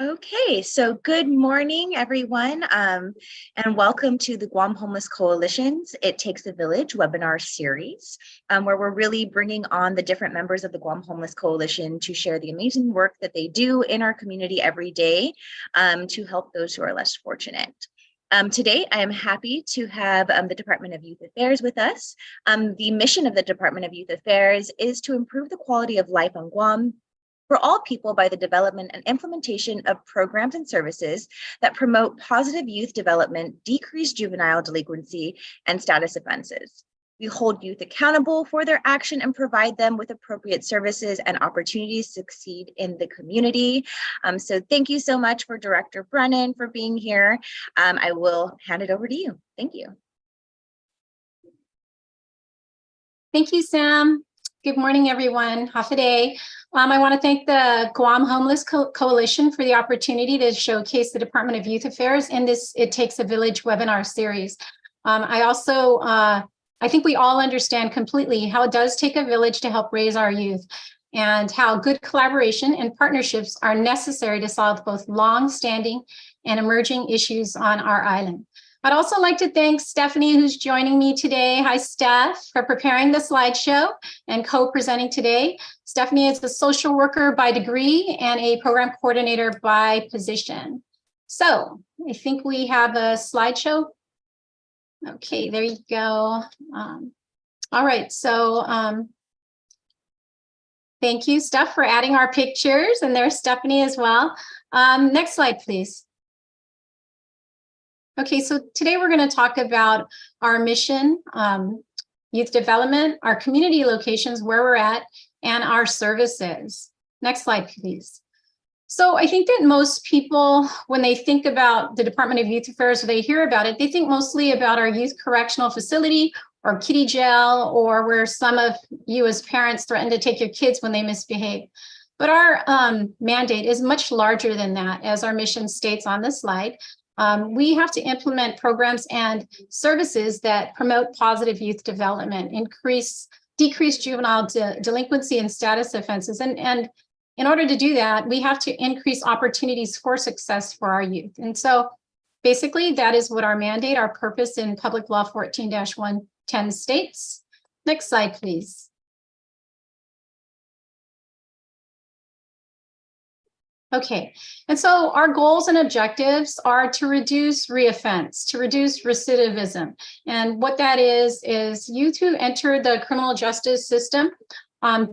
Okay, so good morning, everyone, and welcome to the Guam Homeless Coalition's It Takes a Village webinar series, where we're really bringing on the different members of the Guam Homeless Coalition to share the amazing work that they do in our community every day to help those who are less fortunate. Today, I am happy to have the Department of Youth Affairs with us. The mission of the Department of Youth Affairs is to improve the quality of life on Guam for all people by the development and implementation of programs and services that promote positive youth development, decrease juvenile delinquency, and status offenses. We hold youth accountable for their action and provide them with appropriate services and opportunities to succeed in the community. So thank you so much for Director Brennan for being here. I will hand it over to you. Thank you. Thank you, Sam. Good morning, everyone. Hafa day. I want to thank the Guam Homeless Coalition for the opportunity to showcase the Department of Youth Affairs in this It Takes a Village webinar series. I think we all understand completely how it does take a village to help raise our youth and how good collaboration and partnerships are necessary to solve both long-standing and emerging issues on our island. I'd also like to thank Stephanie, who's joining me today. Hi, Steph, for preparing the slideshow and co-presenting today. Stephanie is a social worker by degree and a program coordinator by position. So I think we have a slideshow. Okay, there you go. All right, so thank you, Steph, for adding our pictures, and there's Stephanie as well. Next slide, please. Okay, so today we're going to talk about our mission, youth development, our community locations, where we're at, and our services. Next slide, please. So I think that most people, when they think about the Department of Youth Affairs, or they hear about it, they think mostly about our youth correctional facility or kiddie jail, or where some of you as parents threaten to take your kids when they misbehave. But our mandate is much larger than that, as our mission states on the slide. We have to implement programs and services that promote positive youth development, decrease juvenile delinquency and status offenses. And in order to do that, we have to increase opportunities for success for our youth. And so basically, that is what our mandate, our purpose in Public Law 14-110 states. Next slide, please. Okay, and so our goals and objectives are to reduce reoffense, to reduce recidivism. And what that is youth who enter the criminal justice system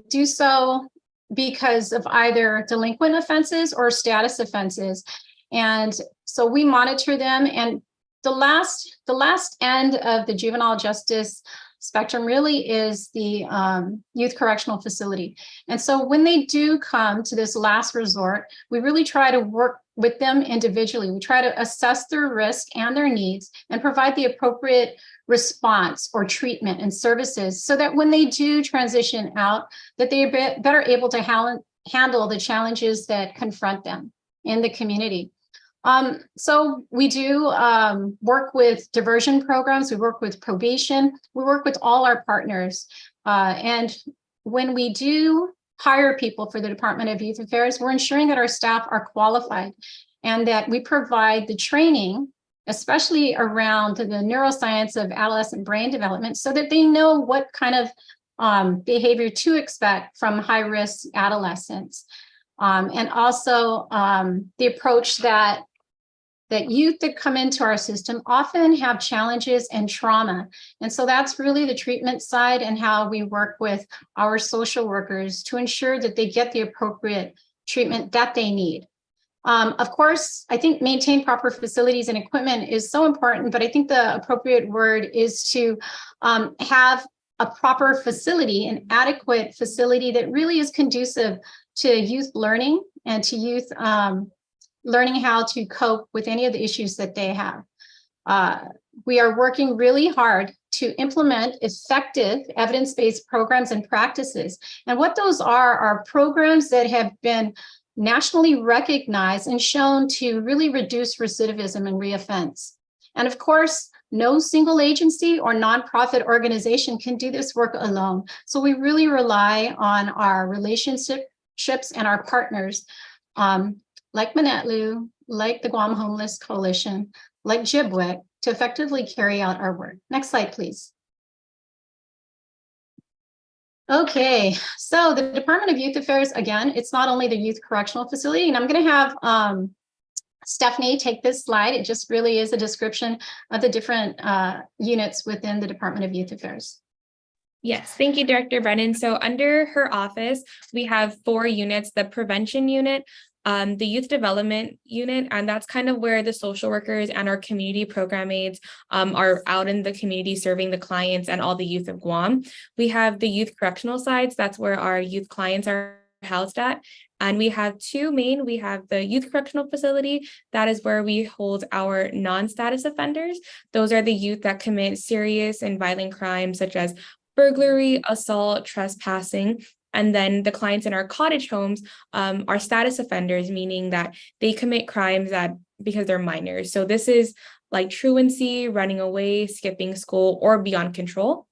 do so because of either delinquent offenses or status offenses. And so we monitor them, and the last end of the juvenile justice spectrum really is the youth correctional facility. And so when they do come to this last resort, we really try to work with them individually. We try to assess their risk and their needs and provide the appropriate response or treatment and services so that when they do transition out, that they are better able to handle the challenges that confront them in the community. So we do work with diversion programs, we work with probation, we work with all our partners. And when we do hire people for the Department of Youth Affairs, we're ensuring that our staff are qualified and that we provide the training, especially around the neuroscience of adolescent brain development, so that they know what kind of behavior to expect from high-risk adolescents. And also the approach that youth that come into our system often have challenges and trauma. And so that's really the treatment side and how we work with our social workers to ensure that they get the appropriate treatment that they need. Of course, I think maintain proper facilities and equipment is so important, but I think the appropriate word is to have a proper facility, an adequate facility that really is conducive to youth learning and to youth learning how to cope with any of the issues that they have. We are working really hard to implement effective evidence-based programs and practices. And what those are programs that have been nationally recognized and shown to really reduce recidivism and reoffense. And of course, no single agency or nonprofit organization can do this work alone. So we really rely on our relationships and our partners like Manetlu, like the Guam Homeless Coalition, like GBWIC, to effectively carry out our work. Next slide, please. Okay, so the Department of Youth Affairs, again, it's not only the Youth Correctional Facility, and I'm going to have Stephanie take this slide. It just really is a description of the different units within the Department of Youth Affairs. Yes, thank you, Director Brennan. So under her office, we have 4 units: the prevention unit, the youth development unit, and that's kind of where the social workers and our community program aides are out in the community serving the clients and all the youth of Guam. We have the youth correctional sides. That's where our youth clients are housed at. And we have 2 main. We have the youth correctional facility. That is where we hold our non-status offenders. Those are the youth that commit serious and violent crimes such as burglary, assault, trespassing. And then the clients in our cottage homes are status offenders, meaning that they commit crimes because they're minors. So this is like truancy, running away, skipping school, or beyond control.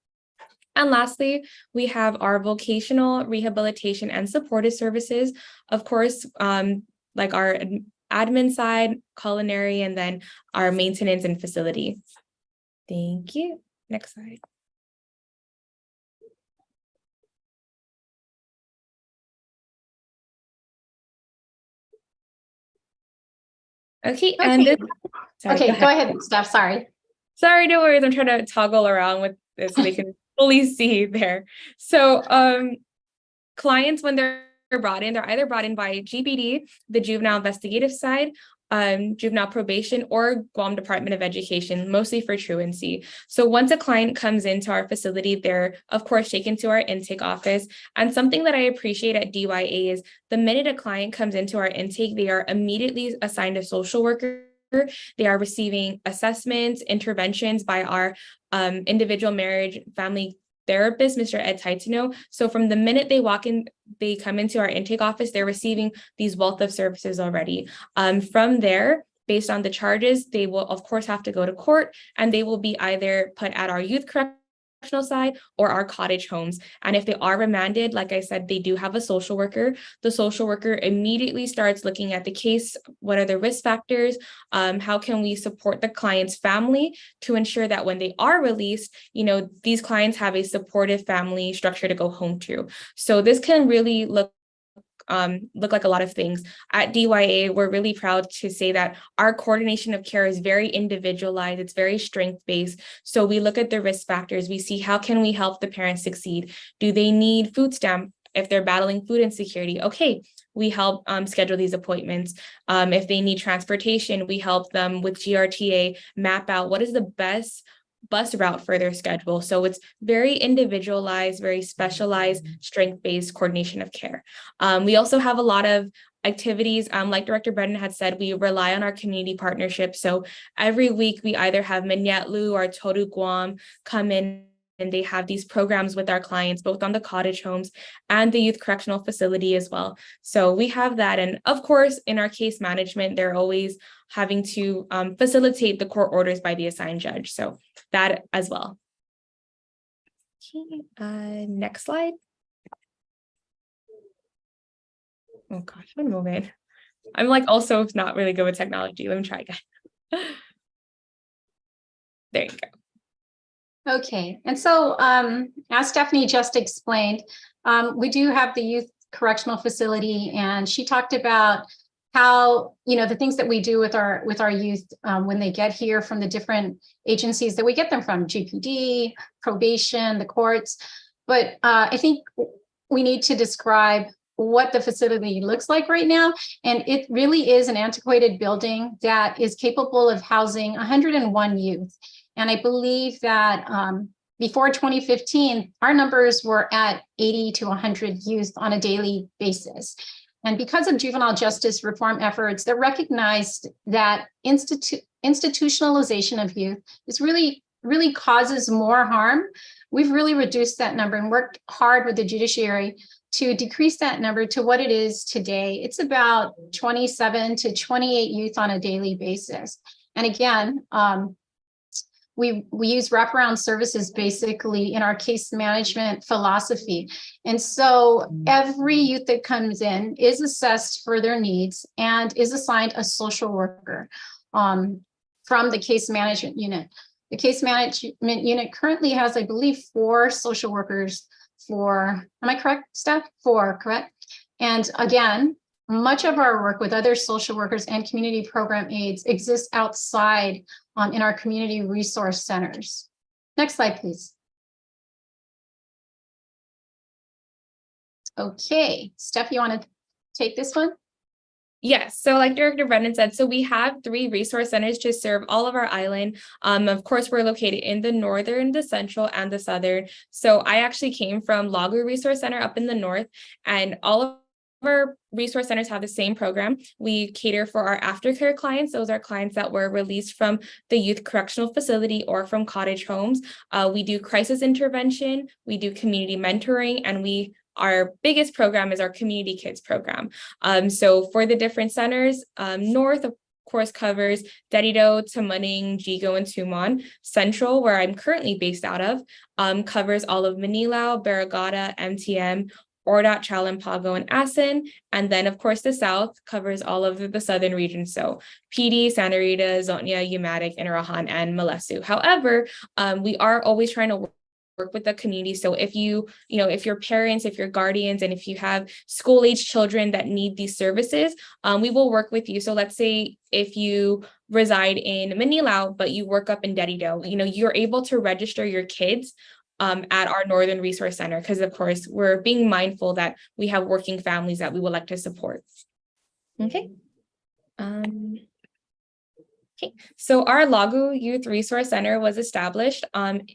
And lastly, we have our vocational rehabilitation and supportive services. Of course, like our admin side, culinary, and then our maintenance and facility. Thank you. Next slide. Okay, and this, sorry, okay, go ahead, Steph. Sorry, no worries. I'm trying to toggle around with this so they can fully see there. So clients, when they're brought in, they're either brought in by GBD, the juvenile investigative side, juvenile probation, or Guam Department of Education, mostly for truancy. So once a client comes into our facility, they're of course taken to our intake office. And something that I appreciate at DYA is the minute a client comes into our intake, they are immediately assigned a social worker. They are receiving assessments, interventions by our individual marriage family therapist, Mr. Ed Taitino. So from the minute they walk in, they come into our intake office, they're receiving these wealth of services already. From there, based on the charges, they will of course have to go to court, and they will be either put at our youth correctional side or our cottage homes. And if they are remanded, like I said, they do have a social worker. The social worker immediately starts looking at the case. What are the risk factors? How can we support the client's family to ensure that when they are released, these clients have a supportive family structure to go home to. So this can really look like a lot of things. At DYA, we're really proud to say that our coordination of care is very individualized. It's very strength-based. So we look at the risk factors. We see how can we help the parents succeed? Do they need food stamp? If they're battling food insecurity, okay, we help schedule these appointments. If they need transportation, we help them with GRTA map out what is the best bus route for their schedule. So it's very individualized, very specialized, strength-based coordination of care. We also have a lot of activities. Like Director Brennan had said, we rely on our community partnerships. So every week we either have Manetlu or Toru Guam come in, and they have these programs with our clients, both on the cottage homes and the youth correctional facility as well. So we have that. And of course, in our case management, they're always having to facilitate the court orders by the assigned judge. So that as well. Okay, next slide. Oh gosh, one moment. I'm like also not really good with technology. Let me try again. There you go. Okay, and so as Stephanie just explained, we do have the youth correctional facility, and she talked about how the things that we do with our youth when they get here from the different agencies that we get them from, GPD, probation, the courts. But I think we need to describe what the facility looks like right now. And it really is an antiquated building that is capable of housing 101 youth. And I believe that before 2015, our numbers were at 80 to 100 youth on a daily basis. And because of juvenile justice reform efforts that recognized that institutionalization of youth is really causes more harm, we've really reduced that number and worked hard with the judiciary to decrease that number to what it is today. It's about 27 to 28 youth on a daily basis. And again, we use wraparound services basically in our case management philosophy. And so every youth that comes in is assessed for their needs and is assigned a social worker from the case management unit. The case management unit currently has, I believe, 4 social workers for, am I correct, Steph? 4, correct? And again, much of our work with other social workers and community program aides exists outside in our community resource centers. Next slide, please. Okay, Steph, you want to take this one? Yes. So like Director Brennan said, so we have 3 resource centers to serve all of our island. Of course, we're located in the northern, the central, and the southern. So I actually came from Lagu Resource Center up in the north, and all of our resource centers have the same program. We cater for our aftercare clients. Those are clients that were released from the youth correctional facility or from cottage homes. We do crisis intervention, we do community mentoring, and our biggest program is our community kids program. So for the different centers, north, of course, covers Dedido, Tamuning, Jigo, and Tumon. Central, where I'm currently based out of, covers all of Manilao, Barrigada, MTM, Ordat, Chalampago, and Asin. And then, of course, the south covers all of the southern region. So PD, Santa Rita, Zotnia, Umatic, Inarahan, and Malesu. However, we are always trying to work with the community. So if if your parents, if your guardians, and if you have school-age children that need these services, we will work with you. So let's say if you reside in Manilao, but you work up in Dedido, you're able to register your kids at our Northern Resource Center, because of course we're being mindful that we have working families that we would like to support. Okay. Okay, so our Lagu Youth Resource Center was established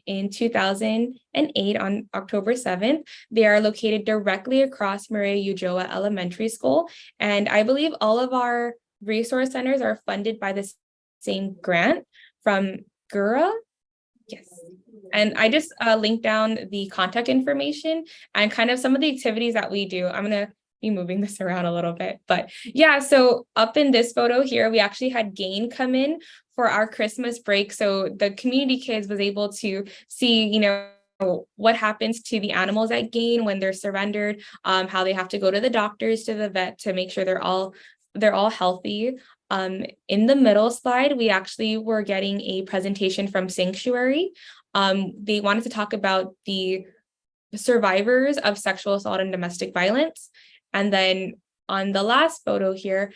in 2008 on October 7th. They are located directly across Maria Ujoa Elementary School. And I believe all of our resource centers are funded by the same grant from GURA. Yes. And I just linked down the contact information and kind of some of the activities that we do. I'm going to be moving this around a little bit, but yeah, so up in this photo here, we actually had Gain come in for our Christmas break. So the community kids was able to see, what happens to the animals at Gain when they're surrendered, how they have to go to the doctors, to the vet to make sure they're all healthy. In the middle slide, we actually were getting a presentation from Sanctuary. They wanted to talk about the survivors of sexual assault and domestic violence. And then on the last photo here,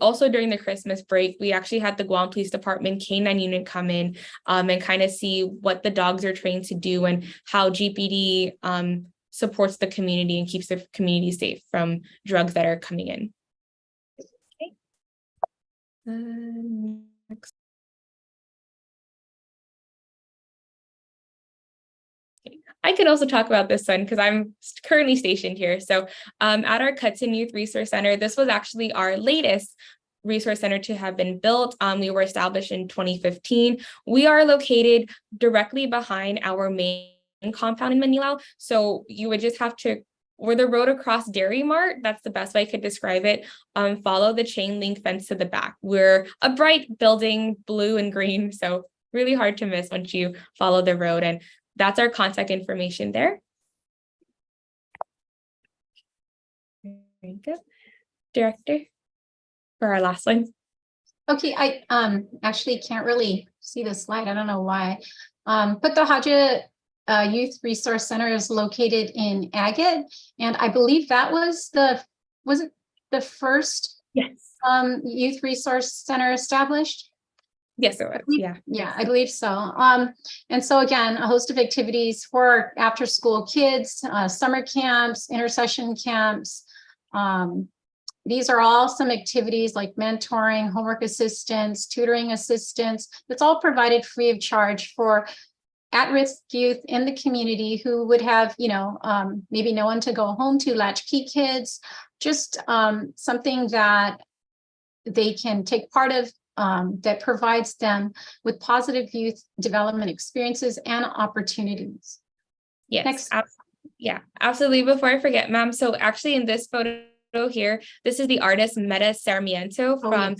also during the Christmas break, we actually had the Guam Police Department K9 unit come in and kind of see what the dogs are trained to do and how GPD supports the community and keeps the community safe from drugs that are coming in. Okay. Next. I could also talk about this one because I'm currently stationed here. So at our Cutson Youth Resource Center, this was actually our latest resource center to have been built. We were established in 2015. We are located directly behind our main compound in Manilao. So you would just have to, or the road across Dairy Mart, that's the best way I could describe it, follow the chain link fence to the back. We're a bright building, blue and green, so really hard to miss once you follow the road. And that's our contact information there. Very good. Director, for our last one. Okay, I actually can't really see the slide. I don't know why. But the Haja Youth Resource Center is located in Agate, and I believe that was it the first youth resource center established? Yes, it was. Yeah, I believe so. And so again, a host of activities for after school kids, summer camps, intercession camps. These are all some activities like mentoring, homework assistance, tutoring assistance. It's all provided free of charge for at-risk youth in the community who would have, maybe no one to go home to, latchkey kids, just something that they can take part of, that provides them with positive youth development experiences and opportunities. Yes, absolutely. Before I forget, ma'am, so actually in this photo here, this is the artist Meta Sarmiento from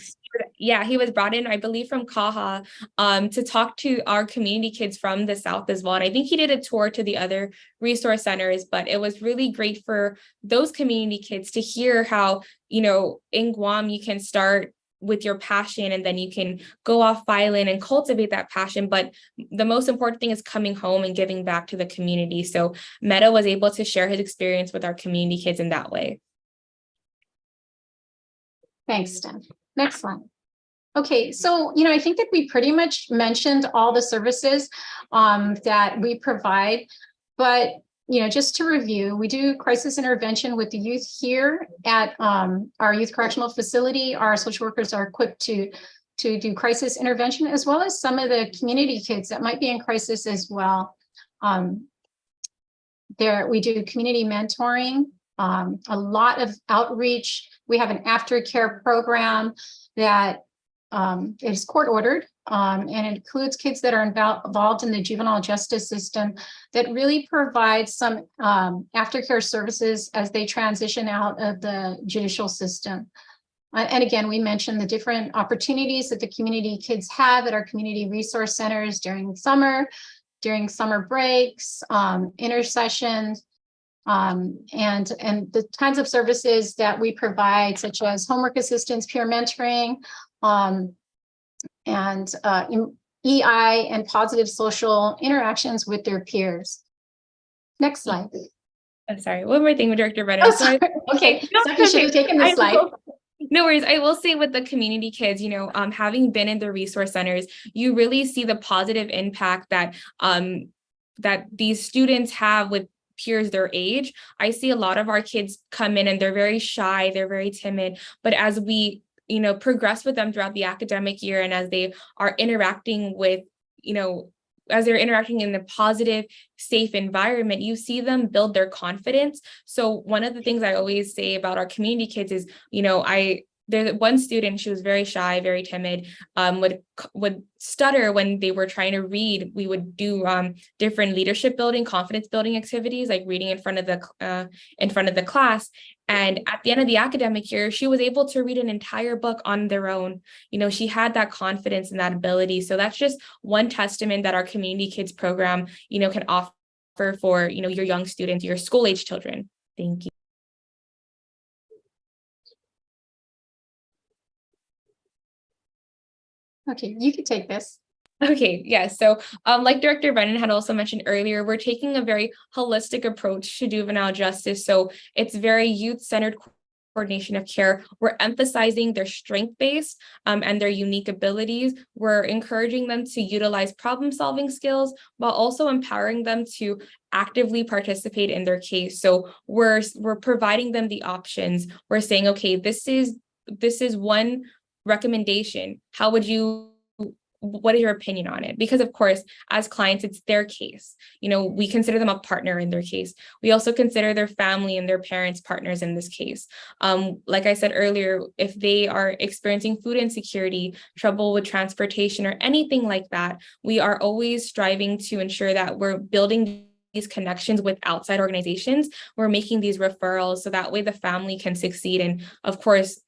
Yeah, he was brought in, I believe, from Kaha, to talk to our community kids from the South as well. And I think he did a tour to the other resource centers, but it was really great for those community kids to hear how, in Guam, you can start with your passion and then you can go off violin and cultivate that passion. But the most important thing is coming home and giving back to the community. So Meta was able to share his experience with our community kids in that way. Thanks, Steph. Next one. Okay, so, I think that we pretty much mentioned all the services that we provide, but, just to review, we do crisis intervention with the youth here at our youth correctional facility. Our social workers are equipped to do crisis intervention, as well as some of the community kids that might be in crisis as well. We do community mentoring, a lot of outreach. We have an aftercare program that is court ordered, and it includes kids that are involved in the juvenile justice system that really provide some aftercare services as they transition out of the judicial system. And again, we mentioned the different opportunities that the community kids have at our community resource centers during summer breaks, intersessions, and the kinds of services that we provide, such as homework assistance, peer mentoring, and EI and positive social interactions with their peers. Next slide. Sorry, one more thing, Director Brennan. Oh, sorry. Okay, Stephanie should have taken this slide. No worries. I will say with the community kids, having been in the resource centers, you really see the positive impact that that these students have with peers their age. I see a lot of our kids come in and they're very shy, they're very timid, but as we progress with them throughout the academic year and as they are interacting with, as they're interacting in a positive, safe environment, you see them build their confidence. So one of the things I always say about our community kids is, there's one student, she was very shy, very timid, would stutter when they were trying to read. We would do different leadership building, confidence building activities, like reading in front of the class. And at the end of the academic year, she was able to read an entire book on their own. She had that confidence and that ability. So that's just one testament that our community kids program, can offer for, your young students, your school age children. Thank you. Okay, you can take this. Okay, yeah. So like Director Brennan had also mentioned earlier, we're taking a very holistic approach to juvenile justice. So it's very youth-centered coordination of care. We're emphasizing their strength-based and their unique abilities. We're encouraging them to utilize problem-solving skills while also empowering them to actively participate in their case. So we're providing them the options. We're saying, okay, this is one recommendation. What is your opinion on it? Because of course, as clients, it's their case. We consider them a partner in their case. We also consider their family and their parents partners in this case. Like I said earlier, if they are experiencing food insecurity, trouble with transportation, or anything like that, we are always striving to ensure that we're building these connections with outside organizations. We're making these referrals so that way the family can succeed. And of course,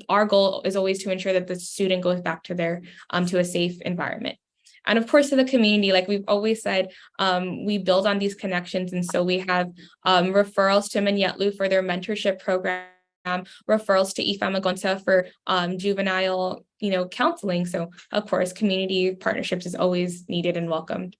our goal is always to ensure that the student goes back to their to a safe environment. And of course, to the community, like we've always said, we build on these connections. And so we have referrals to Manyetlu for their mentorship program, referrals to Ifamagonsa for juvenile, counseling. So of course, community partnerships is always needed and welcomed.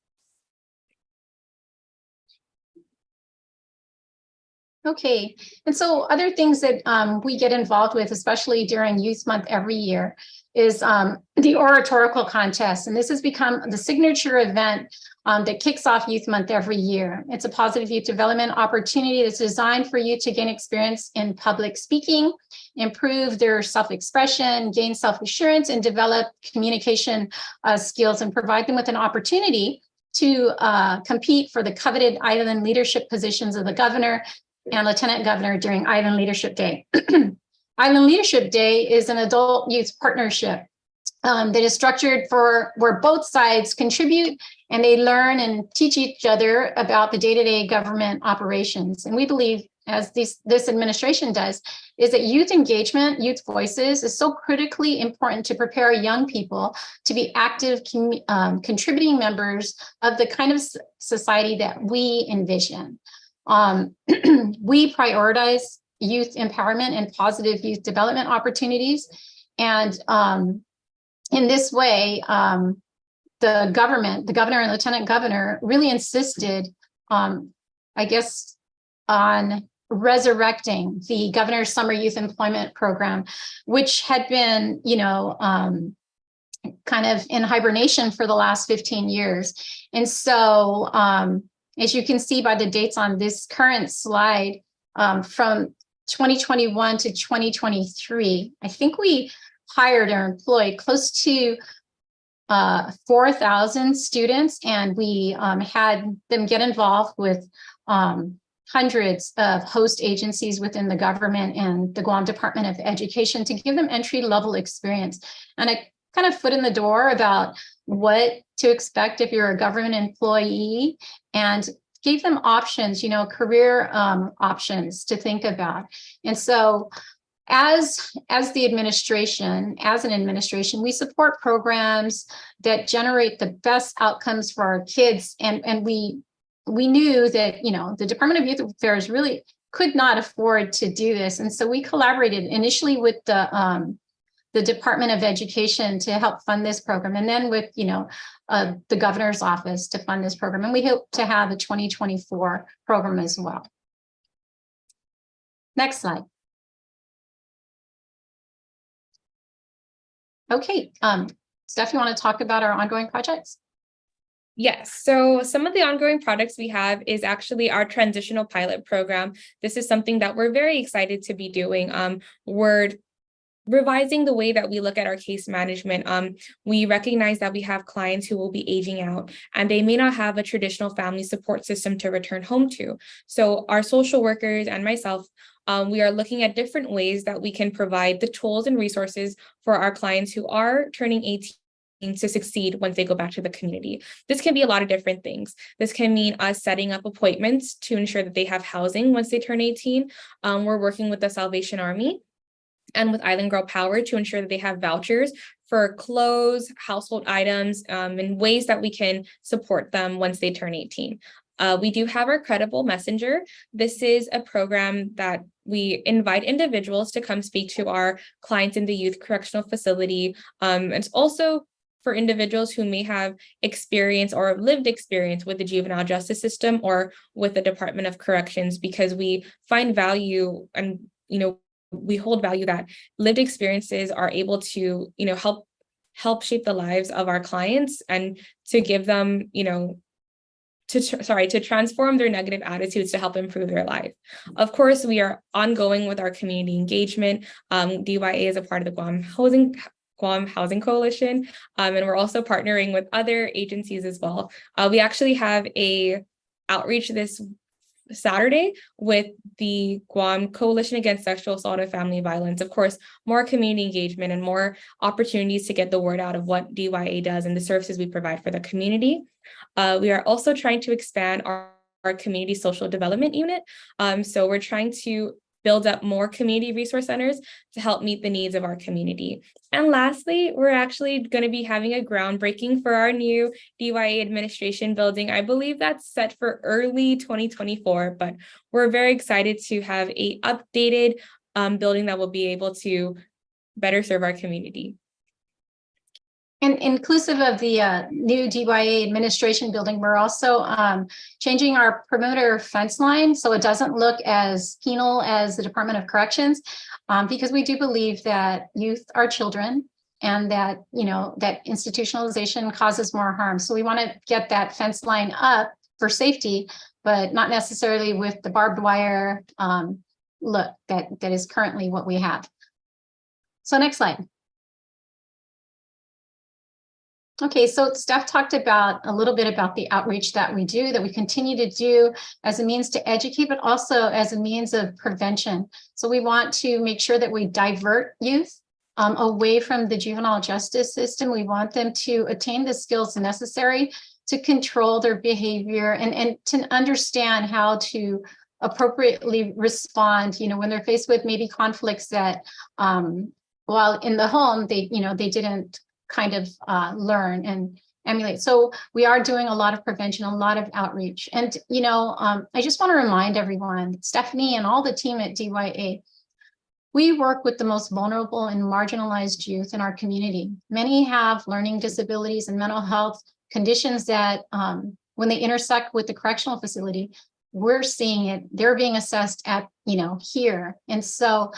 Okay, and so other things that we get involved with, especially during Youth Month every year, is the oratorical contest. And this has become the signature event that kicks off Youth Month every year. It's a positive youth development opportunity that's designed for youth to gain experience in public speaking, improve their self-expression, gain self-assurance, and develop communication skills, and provide them with an opportunity to compete for the coveted island leadership positions of the governor and lieutenant governor during Island Leadership Day. Island Leadership Day is an adult youth partnership that is structured where both sides contribute and they learn and teach each other about the day-to-day government operations. And we believe as this administration does, is that youth engagement, youth voices is so critically important to prepare young people to be active, contributing members of the kind of society that we envision. We prioritize youth empowerment and positive youth development opportunities. And in this way, the governor and lieutenant governor really insisted, I guess, on resurrecting the governor's summer youth employment program, which had been, kind of in hibernation for the last 15 years. And so, as you can see by the dates on this current slide, from 2021 to 2023, I think we hired or employed close to 4,000 students, and we had them get involved with hundreds of host agencies within the government and the Guam Department of Education to give them entry-level experience and a kind of foot in the door about what to expect if you're a government employee, and gave them options, career options to think about. And so as an administration, we support programs that generate the best outcomes for our kids. And we knew that, the Department of Youth Affairs really could not afford to do this. And so we collaborated initially with the Department of Education to help fund this program, and then with, the governor's office to fund this program. And we hope to have a 2024 program as well. Next slide. Okay, Steph, you want to talk about our ongoing projects? Yes, so some of the ongoing projects we have is actually our transitional pilot program. This is something that we're very excited to be doing. We're revising the way that we look at our case management. We recognize that we have clients who will be aging out, and they may not have a traditional family support system to return home to. So our social workers and myself, we are looking at different ways that we can provide the tools and resources for our clients who are turning 18 to succeed once they go back to the community. This can be a lot of different things. This can mean us setting up appointments to ensure that they have housing once they turn 18. We're working with the Salvation Army and with Island Girl Power to ensure that they have vouchers for clothes, household items, and ways that we can support them once they turn 18. We do have our Credible Messenger. This is a program that we invite individuals to come speak to our clients in the youth correctional facility. It's also for individuals who may have experience or lived experience with the juvenile justice system or with the Department of Corrections, because we find value and, we hold value that lived experiences are able to, help shape the lives of our clients and to give them, to transform their negative attitudes to help improve their life. Of course, we are ongoing with our community engagement. DYA is a part of the Guam Housing Coalition, and we're also partnering with other agencies as well. We actually have a outreach this Saturday with the Guam Coalition Against Sexual Assault and Family Violence. Of course, more community engagement and more opportunities to get the word out of what DYA does and the services we provide for the community. We are also trying to expand our community social development unit. So we're trying to build up more community resource centers to help meet the needs of our community. And lastly, we're actually going to be having a groundbreaking for our new DYA administration building. I believe that's set for early 2024, but we're very excited to have a updated building that will be able to better serve our community. And inclusive of the new DYA administration building, we're also changing our perimeter fence line so it doesn't look as penal as the Department of Corrections, because we do believe that youth are children and that, that institutionalization causes more harm. So we want to get that fence line up for safety, but not necessarily with the barbed wire look that is currently what we have. So next slide. Okay, so Steph talked about a little bit about the outreach that we do, that we continue to do as a means to educate, but also as a means of prevention. So we want to make sure that we divert youth away from the juvenile justice system. We want them to attain the skills necessary to control their behavior and to understand how to appropriately respond, when they're faced with maybe conflicts that, while in the home, they didn't kind of learn and emulate. So we are doing a lot of prevention, a lot of outreach. And, I just want to remind everyone, Stephanie and all the team at DYA, we work with the most vulnerable and marginalized youth in our community. Many have learning disabilities and mental health conditions that when they intersect with the correctional facility, we're seeing it, they're being assessed at, here. And so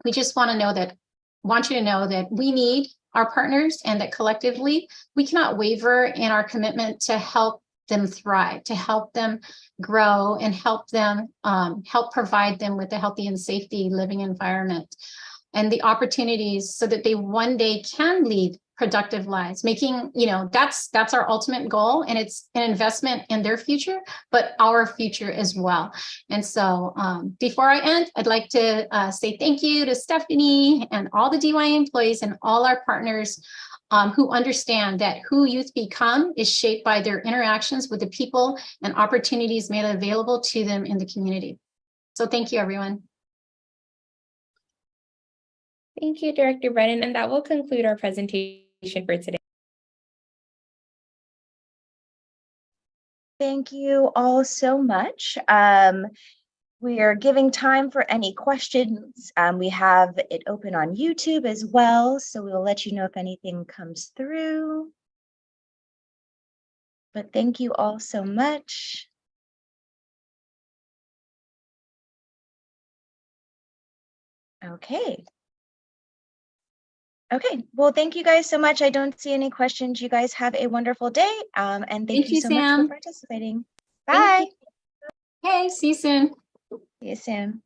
we just want you to know that we need our partners and that collectively we cannot waver in our commitment to help them thrive, to help them grow and help provide them with a healthy and safety living environment and the opportunities so that they one day can lead productive lives, making, that's our ultimate goal. And it's an investment in their future, but our future as well. And so before I end, I'd like to say thank you to Stephanie and all the DYA employees and all our partners who understand that who youth become is shaped by their interactions with the people and opportunities made available to them in the community. So thank you, everyone. Thank you, Director Brennan, and that will conclude our presentation for today. Thank you all so much. We are giving time for any questions. We have it open on YouTube as well, so we'll let you know if anything comes through. But thank you all so much. Okay. Okay, well, thank you guys so much. I don't see any questions. You guys have a wonderful day. And thank you so much for participating. Bye. Hey, see you soon. See you soon.